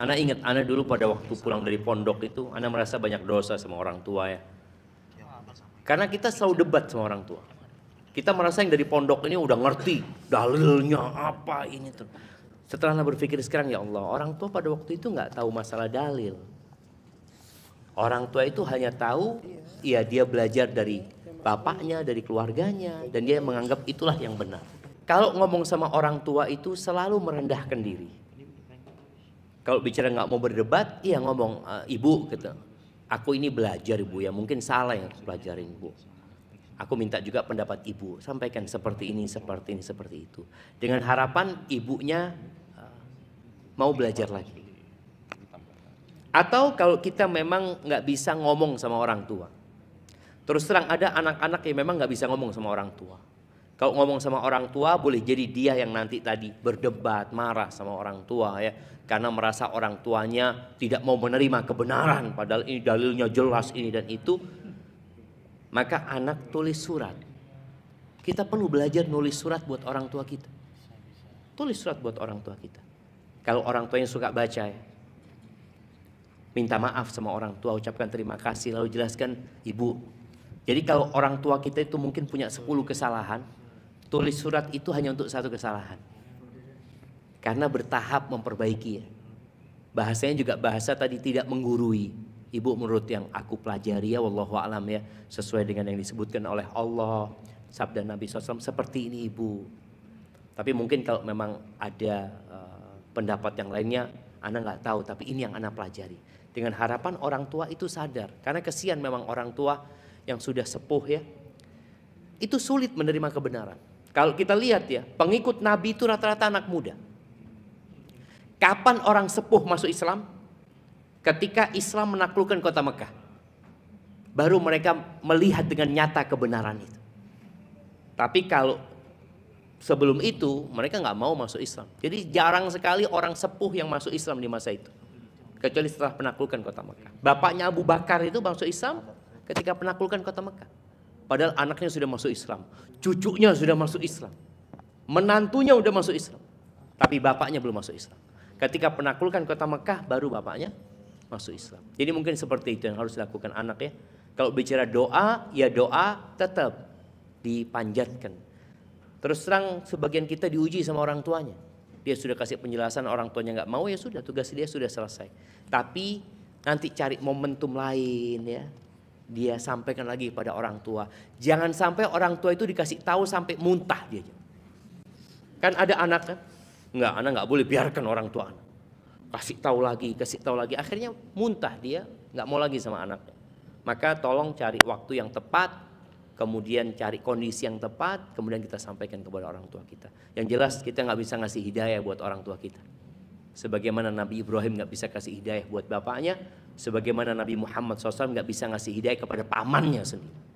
Ana ingat, ana dulu pada waktu pulang dari pondok itu, ana merasa banyak dosa sama orang tua ya. Karena kita selalu debat sama orang tua. Kita merasa yang dari pondok ini udah ngerti dalilnya apa ini tuh. Setelah ana berpikir sekarang, ya Allah, orang tua pada waktu itu nggak tahu masalah dalil. Orang tua itu hanya tahu, ya dia belajar dari bapaknya, dari keluarganya, dan dia menganggap itulah yang benar. Kalau ngomong sama orang tua itu selalu merendahkan diri. Kalau bicara nggak mau berdebat, iya ngomong, ibu, gitu. Aku ini belajar ibu ya, mungkin salah yang harus pelajarin ibu. Aku minta juga pendapat ibu, sampaikan seperti ini, seperti ini, seperti itu. Dengan harapan ibunya mau belajar lagi. Atau kalau kita memang nggak bisa ngomong sama orang tua, terus terang ada anak-anak yang memang nggak bisa ngomong sama orang tua. Kalau ngomong sama orang tua boleh jadi dia yang nanti tadi berdebat, marah sama orang tua ya, karena merasa orang tuanya tidak mau menerima kebenaran, padahal ini dalilnya jelas ini dan itu. Maka anak tulis surat. Kita perlu belajar nulis surat buat orang tua kita. Tulis surat buat orang tua kita. Kalau orang tua yang suka baca ya, minta maaf sama orang tua, ucapkan terima kasih, lalu jelaskan, ibu. Jadi kalau orang tua kita itu mungkin punya 10 kesalahan, tulis surat itu hanya untuk 1 kesalahan. Karena bertahap memperbaiki ya. Bahasanya juga bahasa tadi tidak menggurui. Ibu, menurut yang aku pelajari ya, wallahu a'lam ya, sesuai dengan yang disebutkan oleh Allah, sabda Nabi SAW, seperti ini ibu. Tapi mungkin kalau memang ada pendapat yang lainnya, ana nggak tahu, tapi ini yang ana pelajari. Dengan harapan orang tua itu sadar, karena kesian memang orang tua yang sudah sepuh ya, itu sulit menerima kebenaran. Kalau kita lihat ya, pengikut Nabi itu rata-rata anak muda. Kapan orang sepuh masuk Islam? Ketika Islam menaklukkan kota Mekah, baru mereka melihat dengan nyata kebenaran itu. Tapi kalau sebelum itu mereka nggak mau masuk Islam. Jadi jarang sekali orang sepuh yang masuk Islam di masa itu, kecuali setelah penaklukan kota Mekah. Bapaknya Abu Bakar itu masuk Islam ketika penaklukan kota Mekah. Padahal anaknya sudah masuk Islam, cucunya sudah masuk Islam, menantunya sudah masuk Islam, tapi bapaknya belum masuk Islam. Ketika penaklukan kota Mekah, baru bapaknya masuk Islam. Jadi mungkin seperti itu yang harus dilakukan anak ya. Kalau bicara doa, ya doa tetap dipanjatkan. Terus terang sebagian kita diuji sama orang tuanya. Dia sudah kasih penjelasan, orang tuanya nggak mau, ya sudah, tugas dia sudah selesai. Tapi nanti cari momentum lain ya. Dia sampaikan lagi pada orang tua. Jangan sampai orang tua itu dikasih tahu sampai muntah dia. Kan ada anak kan? Enggak, anak nggak boleh biarkan orang tua anak. Kasih tahu lagi, akhirnya muntah dia, nggak mau lagi sama anaknya. Maka tolong cari waktu yang tepat, kemudian cari kondisi yang tepat, kemudian kita sampaikan kepada orang tua kita. Yang jelas kita nggak bisa ngasih hidayah buat orang tua kita. Sebagaimana Nabi Ibrahim nggak bisa kasih hidayah buat bapaknya, sebagaimana Nabi Muhammad SAW nggak bisa ngasih hidayah kepada pamannya sendiri.